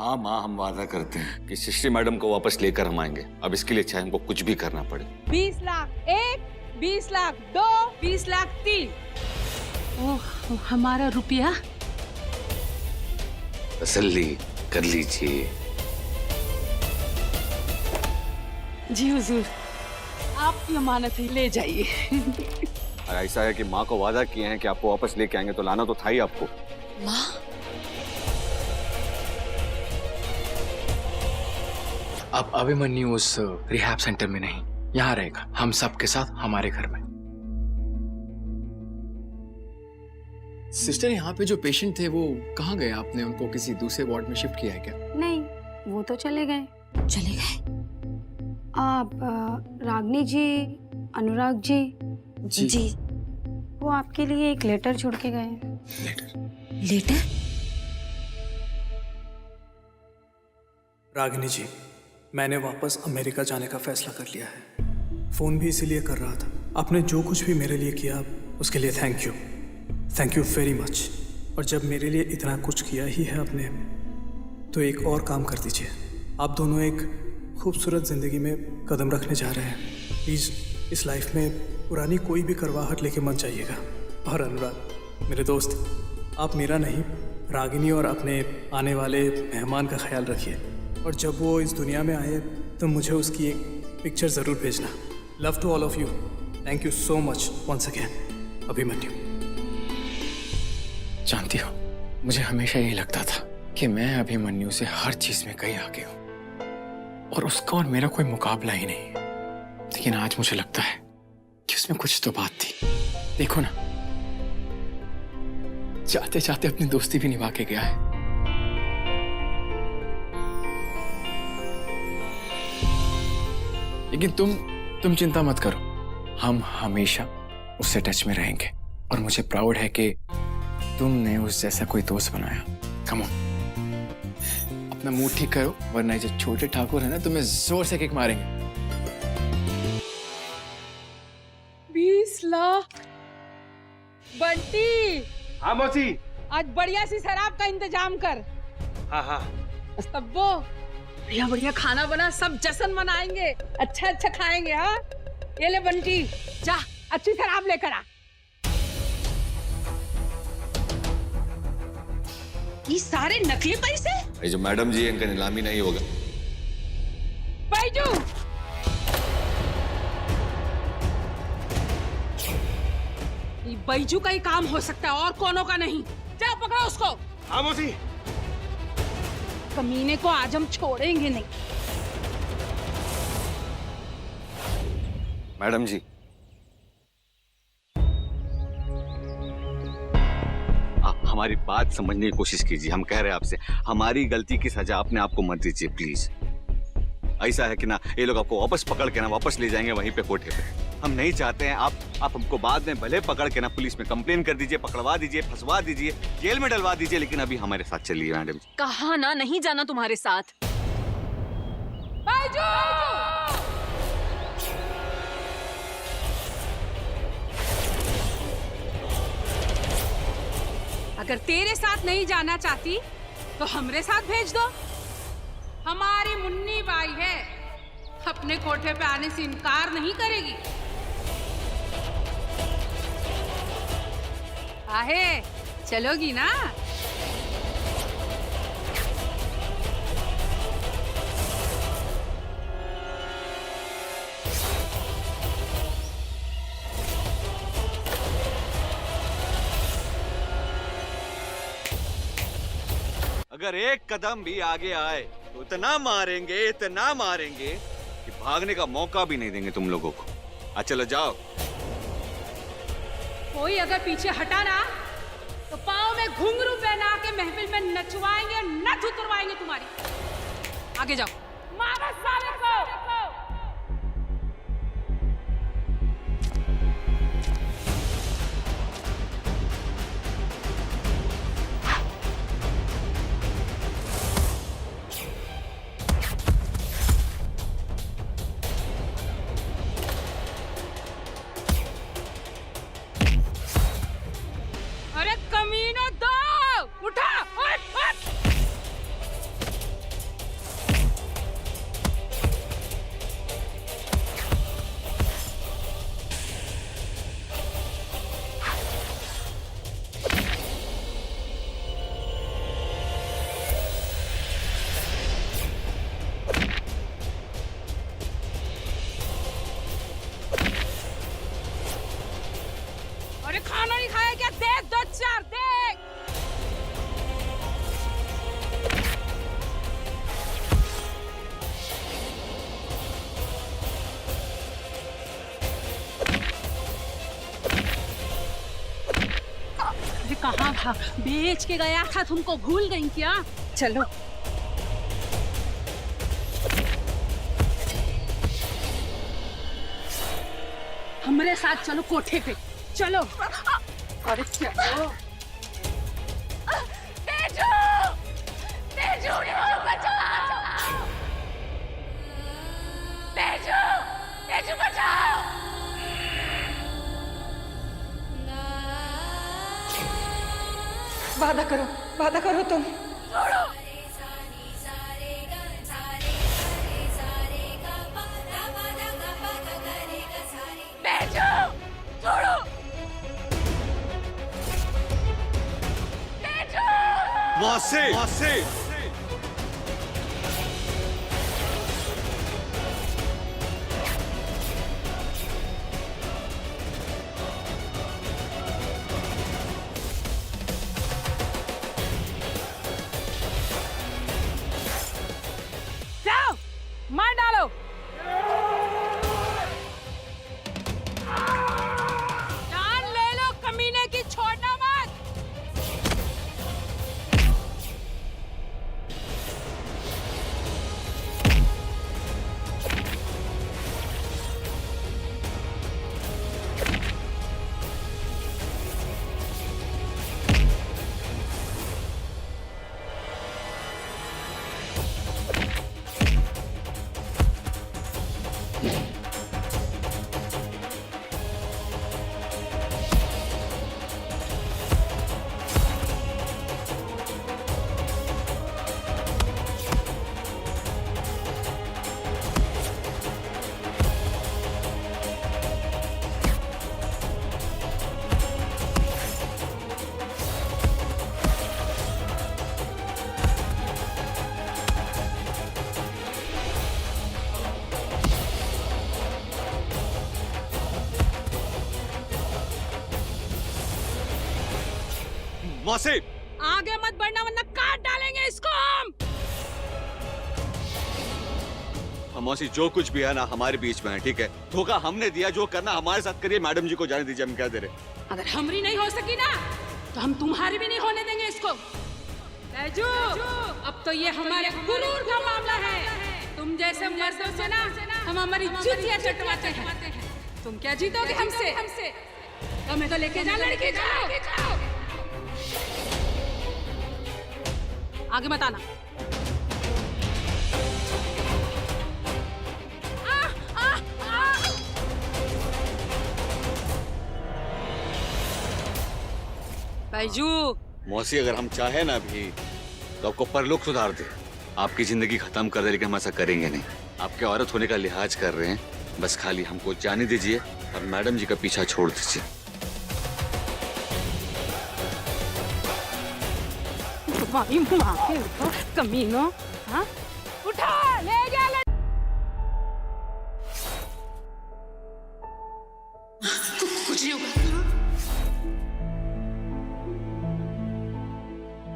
हाँ माँ, हम वादा करते हैं कि सृष्टि मैडम को वापस लेकर हम आएंगे। अब इसके लिए चाहे हमको कुछ भी करना पड़े। 20 लाख 1, 20 लाख 2, 20 लाख 3। ओह, हमारा रुपया। तसल्ली कर लीजिए। जी हुजूर, आपकी अमानत है, ले जाइए। और ऐसा है कि माँ को वादा किए हैं कि आपको वापस लेके आएंगे, तो लाना तो था ही आपको। माँ? अब अभिमन्यु उस रिहैब सेंटर में नहीं, यहाँ रहेगा हम सब के साथ हमारे घर में। सिस्टर, यहाँ पे जो पेशेंट थे वो कहाँ गए? आपने उनको किसी दूसरे वार्ड में शिफ्ट किया है क्या? नहीं, वो तो चले गए। चले गए? आप रागनी जी, अनुराग जी जी। वो आपके लिए एक लेटर छोड़ के गए। लेटर? रागिनी जी, मैंने वापस अमेरिका जाने का फैसला कर लिया है। फ़ोन भी इसीलिए कर रहा था। आपने जो कुछ भी मेरे लिए किया उसके लिए थैंक यू वेरी मच। और जब मेरे लिए इतना कुछ किया ही है आपने, तो एक और काम कर दीजिए। आप दोनों एक खूबसूरत ज़िंदगी में कदम रखने जा रहे हैं। प्लीज़ इस लाइफ में पुरानी कोई भी करवाहट लेके मत जाइएगा। और अनुराग मेरे दोस्त, आप मेरा नहीं, रागिनी और अपने आने वाले मेहमान का ख्याल रखिए। और जब वो इस दुनिया में आए तो मुझे उसकी एक पिक्चर ज़रूर भेजना। Love to all of you. Thank you so much once again. Abhimanyu. जानती हो, मुझे हमेशा यही लगता था कि मैं अभिमन्यु से हर चीज में कहीं आगे हूँ और उसका और मेरा कोई मुकाबला ही नहीं। लेकिन आज मुझे लगता है कि उसमें कुछ तो बात थी। देखो ना, जाते जाते अपनी दोस्ती भी निभा के गया है। लेकिन तुम चिंता मत करो, हम हमेशा उससे टच में रहेंगे। और मुझे प्राउड है कि तुमने उस जैसा कोई दोस्त बनाया। कम ऑन, अपना मूड ठीक करो, वरना जो छोटे ठाकुर है ना, तुम्हें जोर से किक मारेंगे। 20 लाख। बंटी, हाँ मौसी। आज बढ़िया सी शराब का इंतजाम कर। हाँ। तब्बो, बढ़िया बढ़िया खाना बना, सब जश्न मनाएंगे, अच्छा खाएंगे। हाँ, ये ले बंटी, जा अच्छी शराब लेकर आ। ये सारे नकली पैसे? ये जो मैडम जी है, इनका नीलामी नहीं होगा। बैजू, ये बैजू का ही काम हो सकता है और कोनों का नहीं। जाओ पकड़ो उसको। हाँ मौसी। कमीने को आज हम छोड़ेंगे नहीं। मैडम जी, आप हमारी बात समझने की कोशिश कीजिए। हम कह रहे हैं आपसे, हमारी गलती की सजा अपने आप को मत दीजिए प्लीज। ऐसा है कि ना, ये लोग आपको वापस पकड़ के ना वापस ले जाएंगे वहीं पे कोठे पे। हम नहीं चाहते हैं आप हमको बाद में भले पकड़ के ना पुलिस में कंप्लेन कर दीजिए, पकड़वा दीजिए, फंसवा दीजिए, जेल में डलवा दीजिए, लेकिन अभी हमारे साथ चलिए मैडम जी। कहा ना नहीं जाना तुम्हारे साथ। बैजू, अगर तेरे साथ नहीं जाना चाहती तो हमरे साथ भेज दो। हमारी मुन्नी बाई है, अपने कोठे पे आने से इनकार नहीं करेगी। आहे, चलोगी ना? अगर एक कदम भी आगे आए तो इतना मारेंगे कि भागने का मौका भी नहीं देंगे तुम लोगों को। चलो जाओ। कोई अगर पीछे हटा ना तो पाँव में घुंघरू पहना के महफिल में नचवाएंगे, नच उतरवाएंगे तुम्हारी। आगे जाओ। मारो साले को। था, बेच के गया था, तुमको भूल गई क्या? चलो हमारे साथ चलो कोठे पे, चलो। अरे चलो। तेजू! तेजू, तेजू बचाओ! तेजू! तेजू बचाओ! वादा करो तुम। छोड़ो! तेजू! छोड़ो! तेजू! मौसी, मौसी। जाओ, मार डालो। जान ले लो कमीने की, छोड़ना मत। मौसी, आगे मत बढ़ना वरना काट डालेंगे इसको हम। मौसी जो कुछ भी है ना हमारे बीच में है, ठीक है? धोखा हमने दिया, जो करना हमारे साथ करिए। मैडम जी को जाने दीजिए, हम कह दे रहे। अगर हमरी नहीं हो सकी ना तो हम तुम्हारी भी नहीं होने देंगे इसको। तेजू, अब तो ये हमारे गुरूर का मामला है। तुम जैसे मर्दों से ना हम हमारी जूतियां चटवाते हैं। तुम क्या जीतोगे हमसे? हमें तो लेके जा लड़के, जाओ। आगे मत आना। बैजू, मौसी अगर हम चाहे ना भी तो आपको परलोक सुधार दे, आपकी जिंदगी खत्म कर दे, लेकिन हम ऐसा करेंगे नहीं। आपके औरत होने का लिहाज कर रहे हैं, बस खाली हमको जाने दीजिए और मैडम जी का पीछा छोड़ दीजिए। माँ के उठो कमीनो, हाँ? उठा ले जा ले। कुछ नहीं होगा।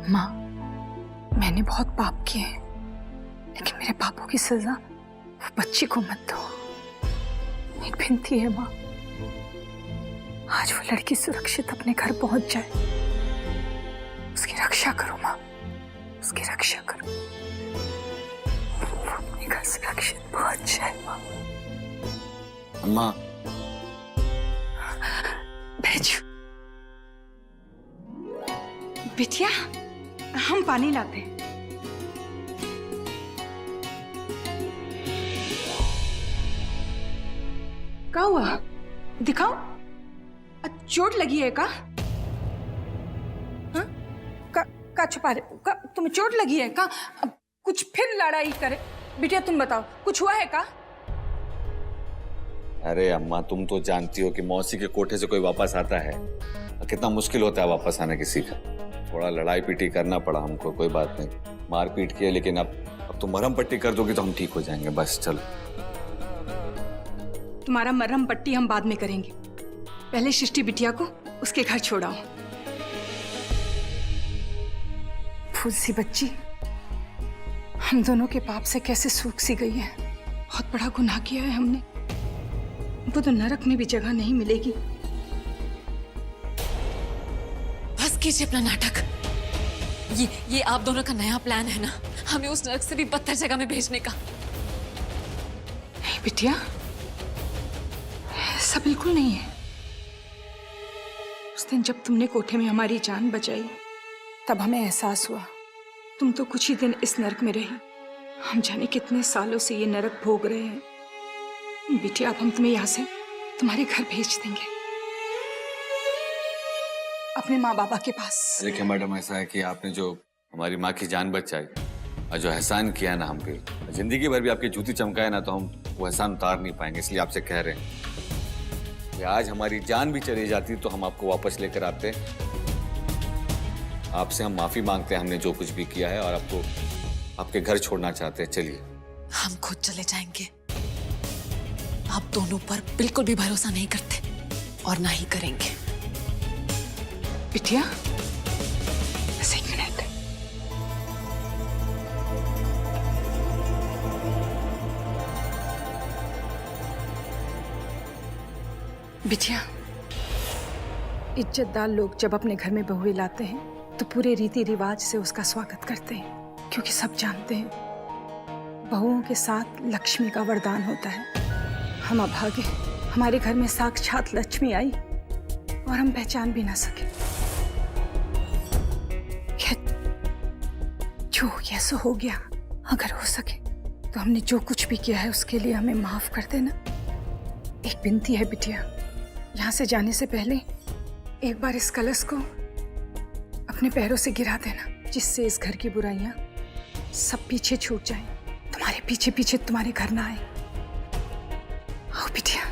माँ, मैंने बहुत पाप किए हैं, लेकिन मेरे पापों की सजा वो बच्ची को मत दो। एक विनती है माँ, आज वो लड़की सुरक्षित अपने घर पहुंच जाए। उसकी रक्षा करो माँ, उसकी रक्षा करो। वो अपने घर सुरक्षित पहुंच जाए माँ। अम्मा, भेजो। बिटिया, हम पानी लाते हैं। क्या हुआ? दिखाओ। चोट लगी है का? हाँ? का छुपा रहे? तुम्हें चोट लगी है का? कुछ फिर लड़ाई करे? बिटिया तुम बताओ, कुछ हुआ है का? अरे अम्मा, तुम तो जानती हो कि मौसी के कोठे से कोई वापस आता है कितना मुश्किल होता है वापस आना किसी का। थोड़ा लड़ाई पीटी करना पड़ा हमको, कोई बात नहीं, मार पीट किया, लेकिन अब तुम मरहम पट्टी कर दोगी तो हम ठीक हो जाएंगे। बस चलो। तुम्हारा मरहम पट्टी हम बाद में करेंगे, पहले सृष्टि बिटिया को उसके घर छोड़ाओ। फूल सी बच्ची हम दोनों के पाप से कैसे सूख सी गई है। बहुत बड़ा गुनाह किया है हमने, वो तो नरक में भी जगह नहीं मिलेगी। बस कीजिए अपना नाटक। ये आप दोनों का नया प्लान है ना, हमें उस नर्क से भी बदतर जगह में भेजने का। नहीं बिटिया, ऐसा बिल्कुल नहीं है। उस दिन जब तुमने कोठे में हमारी जान बचाई, तब हमें एहसास हुआ तुम तो कुछ ही दिन इस नरक में रही, हम जाने कितने सालों से ये नरक भोग रहे हैं। बिटिया, अब हम तुम्हें यहाँ से तुम्हारे घर भेज देंगे, अपने माँ बाबा के पास। देखिए मैडम, ऐसा है कि आपने जो हमारी माँ की जान बचाई और जो एहसान किया है ना हम पे, जिंदगी भर भी आपकी जूती चमकाए ना तो हम वो एहसान उतार नहीं पाएंगे। इसलिए आपसे कह रहे हैं कि आज हमारी जान भी चली जाती तो हम आपको वापस लेकर आते। आपसे हम माफी मांगते हैं, हमने जो कुछ भी किया है, और आपको आपके घर छोड़ना चाहते हैं। चलिए, हम खुद चले जाएंगे। आप दोनों पर बिल्कुल भी भरोसा नहीं करते और ना ही करेंगे। बिटिया, बस एक मिनट। बिटिया, इज्जतदार लोग जब अपने घर में बहुएं लाते हैं तो पूरे रीति रिवाज से उसका स्वागत करते हैं, क्योंकि सब जानते हैं बहुओं के साथ लक्ष्मी का वरदान होता है। हम अभागे, हमारे घर में साक्षात लक्ष्मी आई और हम पहचान भी ना सके। जो ऐसा हो गया, अगर हो सके तो हमने जो कुछ भी किया है उसके लिए हमें माफ कर देना। एक विनती है बिटिया, यहाँ से जाने से पहले एक बार इस कलश को अपने पैरों से गिरा देना, जिससे इस घर की बुराइयां सब पीछे छूट जाएं, तुम्हारे पीछे पीछे तुम्हारे घर ना आए। आओ बिटिया।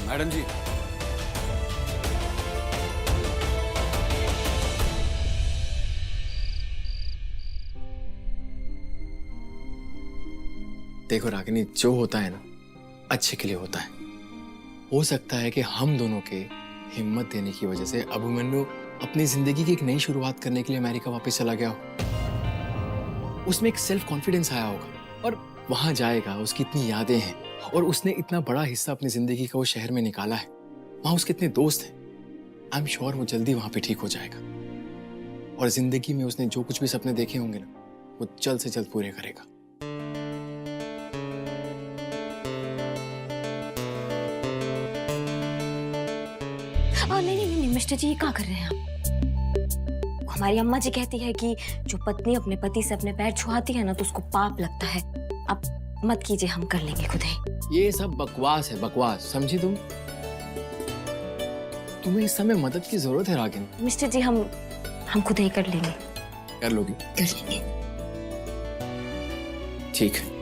मैडम जी, देखो रागिनी, जो होता है ना अच्छे के लिए होता है। हो सकता है कि हम दोनों के हिम्मत देने की वजह से अभिमन्यु अपनी जिंदगी की एक नई शुरुआत करने के लिए अमेरिका वापस चला गया हो। उसमें एक सेल्फ कॉन्फिडेंस आया होगा और वहां जाएगा, उसकी इतनी यादें हैं और उसने इतना बड़ा हिस्सा अपनी जिंदगी का वो शहर में निकाला है। वहां उसके इतने दोस्त हैं। आई एम श्योर वो जल्दी वहां पे ठीक हो जाएगा और जिंदगी में उसने जो कुछ भी सपने देखे होंगे ना, वो जल्द से जल्द पूरे करेगा। नहीं मिस्टर जी, ये क्या कर रहे हैं आप? हमारी अम्मा जी कहती है कि जो पत्नी अपने पति से अपने पैर छुआती है ना तो उसको पाप लगता है। अब मत कीजिए, हम कर लेंगे खुद ही। ये सब बकवास है, बकवास, समझी तुम? तुम्हें इस समय मदद की जरूरत है रागिनी। मिस्टर जी, हम खुद ही कर लेंगे। कर लोगी? कर लेंगे। ठीक है।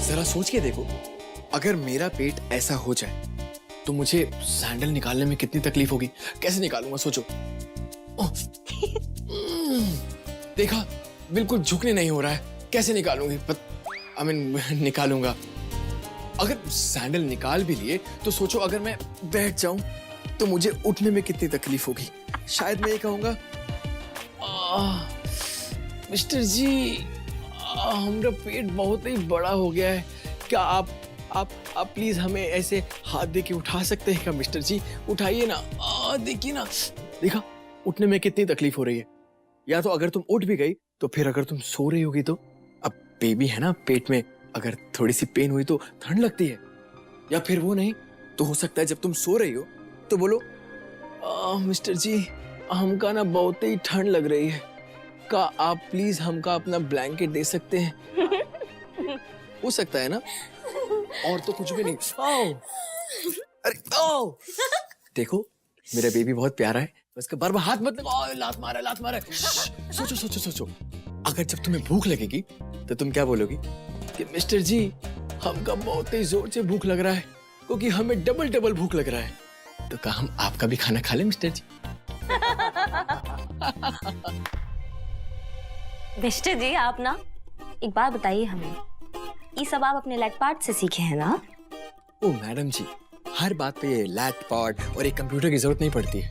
जरा सोच के देखो, अगर मेरा पेट ऐसा हो जाए तो मुझे सैंडल निकालने में कितनी तकलीफ होगी। कैसे निकालूंगा सोचो। देखा, बिल्कुल झुकने नहीं हो रहा है। कैसे निकालूंगी? निकालूंगा। अगर सैंडल निकाल भी लिए तो सोचो, अगर मैं बैठ जाऊं तो मुझे उठने में कितनी तकलीफ होगी। शायद मैं ये कहूंगा, मिस्टर जी, हमारा पेट बहुत ही बड़ा हो गया है, क्या आप प्लीज हमें ऐसे हाथ दे के उठा सकते हैं क्या? मिस्टर जी, उठाइए ना। देखिए ना, देखा उठने में कितनी तकलीफ हो रही है। या तो अगर तुम उठ भी गई तो फिर अगर तुम सो रही होगी तो, अब बेबी है ना पेट में, अगर थोड़ी सी पेन हुई तो ठंड लगती है। या फिर वो नहीं तो हो सकता है जब तुम सो रही हो तो बोलो, मिस्टर जी हमका ना बहुत ही ठंड लग रही है। का आप प्लीज हमका अपना ब्लैंकेट दे सकते हैं? हो सकता है ना? और तो कुछ भी नहीं। आओ। अरे आओ। देखो मेरा बेबी बहुत प्यारा है, उसका बार बार हाथ मत लगाओ। लात मारा लात मारा। सोचो सोचो सोचो, अगर जब तुम्हें भूख लगेगी तो तुम क्या बोलोगी कि मिस्टर जी हमका बहुत ही जोर से भूख लग रहा है, क्योंकि हमें डबल डबल भूख लग रहा है। तो क्या हम आपका भी खाना खा लें मिस्टर जी? मिस्टर जी आप ना एक बात बताइए हमें, ये सब आप अपने लैटपाट से सीखे हैं ना? ओ मैडम जी, हर बात पे ये लैटपाट और एक कंप्यूटर की जरूरत नहीं पड़ती है।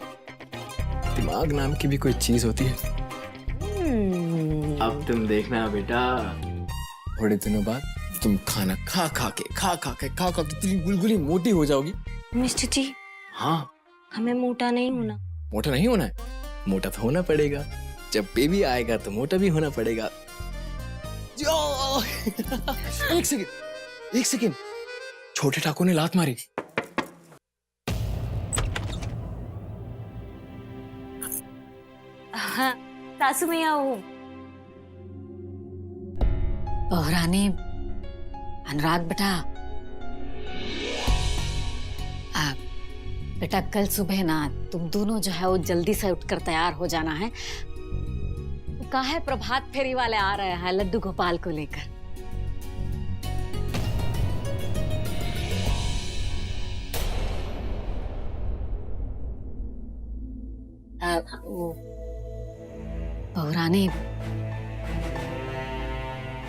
दिमाग नाम की भी कोई चीज होती है। अब तुम देखना बेटा, थोड़े दिनों बाद तुम खाना खा खा के इतनी गुलगुली मोटी हो जाओगी। मिस्टर जी हाँ, हमें मोटा नहीं होना। मोटा नहीं होना है? मोटा तो होना पड़ेगा। जब बेबी आएगा तो मोटा भी होना पड़ेगा। एक सेकेंड, छोटे ठाकुर ने लात मारी। हाँ, सासू मैया वो बहराने अनुराग बेटा, बेटा कल सुबह ना तुम दोनों जो है वो जल्दी से उठकर तैयार हो जाना है। कहा है प्रभात फेरी वाले आ रहे हैं लड्डू गोपाल को लेकर। वो बहराने,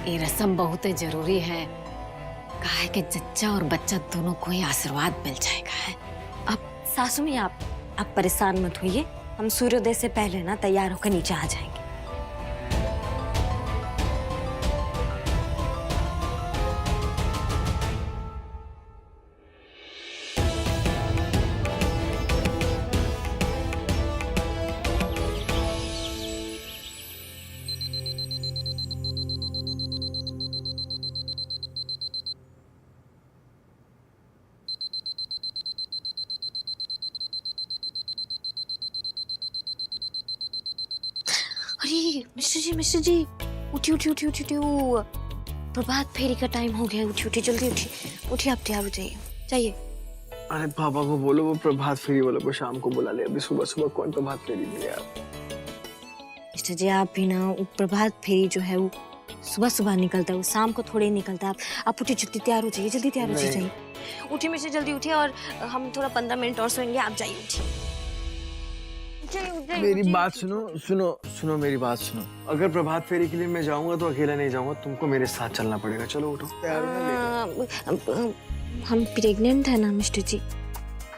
ये रस्म बहुत जरूरी है। कहा है कि जच्चा और बच्चा दोनों को ही आशीर्वाद मिल जाएगा है। अब सासू मैया आप परेशान मत होइए, हम सूर्योदय से पहले ना तैयार होकर नीचे आ जाएंगे। अरे मिस्टर जी उठिए, प्रभात फेरी का टाइम हो गया। उठिए जल्दी उठिए, आप तैयार हो जाइए। अरे पापा को बोलो वो प्रभात फेरी वालों को शाम को बुला ले। अभी सुबह सुबह कौन प्रभात फेरी में यार। मिस्टर जी आप भी ना, वो प्रभात फेरी जो है वो सुबह सुबह निकलता है, वो शाम को थोड़े निकलता है। आप उठिए, जल्दी तैयार हो जाइए। उठिए मिस्टर, जल्दी उठिए, और हम थोड़ा 15 मिनट और सोएंगे। आप जाइए, उठिए। मेरी बात सुनो मेरी बात सुनो। अगर प्रभात फेरी के लिए मैं जाऊंगा तो अकेला नहीं जाऊंगा, तुमको मेरे साथ चलना पड़ेगा। चलो उठो। हम प्रेग्नेंट है ना मिस्टर जी,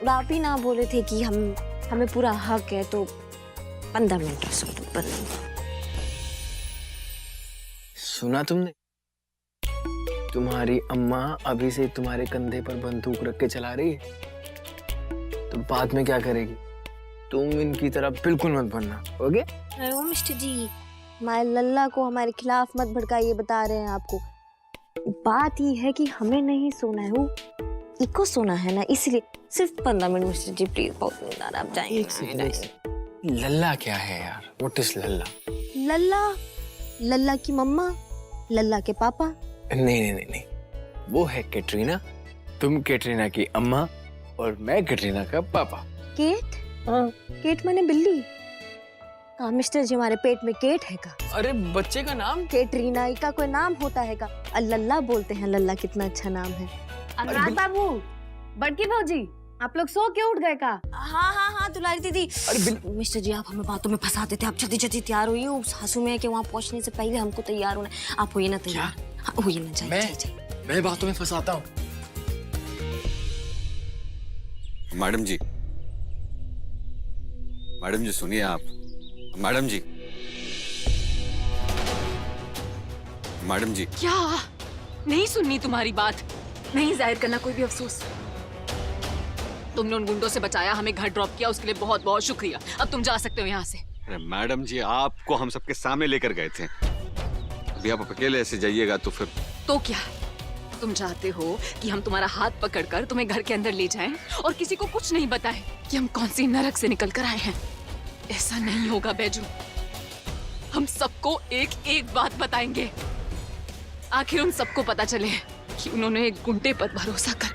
आप ही ना बोले थे कि हमें पूरा हक है, तो 15 मिनट सुना तुमने? तुम्हारी अम्मा अभी से तुम्हारे कंधे पर बंदूक रख के चला रही है, तो बाद में क्या करेगी? तुम इनकी तरह बिल्कुल मत बनना, ओके? अरे मिस्टर जी, हमारे लल्ला को हमारे खिलाफ मत भड़काइए, बता रहे हैं आपको। बात ये है कि हमें नहीं सोना है, वो इको सोना है ना, इसलिए सिर्फ 15 मिनट मिस्टर जी प्लीज, बहुत नींद आ रहा है। आप जाएंगे। लल्ला क्या है यार? व्हाट इज लल्ला? लल्ला की मम्मा, लल्ला के पापा। नहीं, वो है कैटरीना। तुम कैटरीना की अम्मा और मैं कैटरीना का पापा। केट? केट माने बिल्ली? कहा मिस्टर जी हमारे पेट में केट है का? अरे बच्चे का नाम केटरीना का कोई नाम होता है का? लल्ला बोलते हैं, लल्ला कितना अच्छा नाम है। अनुराग बाबू, बड़की भौजी, आप लोग सो के उठ गए का? हाँ दुलारी दीदी। अरे मिस्टर जी आप हमें बातों में फंसाते थे, आप जल्दी तैयार होइए। सासू में के वहाँ पहुँचने से पहले हमको तैयार होना है। आप होइए ना तैयार। हाँ, होइए ना, जाइए। मैं बातों में फंसाता हूँ? मैडम जी सुनिए आप। मैडम जी क्या नहीं सुननी तुम्हारी बात? नहीं जाहिर करना कोई भी अफसोस। तुमने उन गुंडों से बचाया, हमें घर ड्रॉप किया, उसके लिए बहुत बहुत शुक्रिया। अब तुम जा सकते हो यहाँ से। अरे मैडम जी, आपको हम सबके सामने लेकर गए थे, अभी आप अकेले ऐसे जाइएगा तो फिर? तो क्या तुम चाहते हो कि हम तुम्हारा हाथ पकड़कर तुम्हें घर के अंदर ले जाएं और किसी को कुछ नहीं बताएं कि हम कौन सी नरक से निकल कर आए हैं? ऐसा नहीं होगा बैजू। हम सबको एक एक बात बताएंगे। आखिर उन सबको पता चले कि उन्होंने एक गुंडे पर भरोसा कर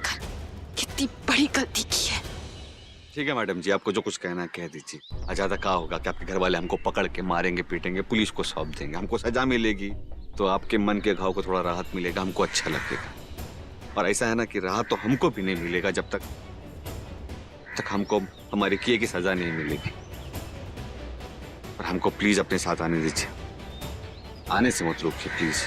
कितनी बड़ी गलती की है। ठीक है मैडम जी, आपको जो कुछ कहना है कह दीजिए। ज्यादा क्या होगा कि आपके घर वाले हमको पकड़ के मारेंगे, पीटेंगे, पुलिस को सौंप देंगे, हमको सजा मिलेगी, तो आपके मन के घाव को थोड़ा राहत मिलेगा, हमको अच्छा लगेगा। और ऐसा है ना कि राहत तो हमको भी नहीं मिलेगा जब तक हमको हमारे किए की सजा नहीं मिलेगी। और हमको प्लीज अपने साथ आने दीजिए, आने से मत रोकिए प्लीज।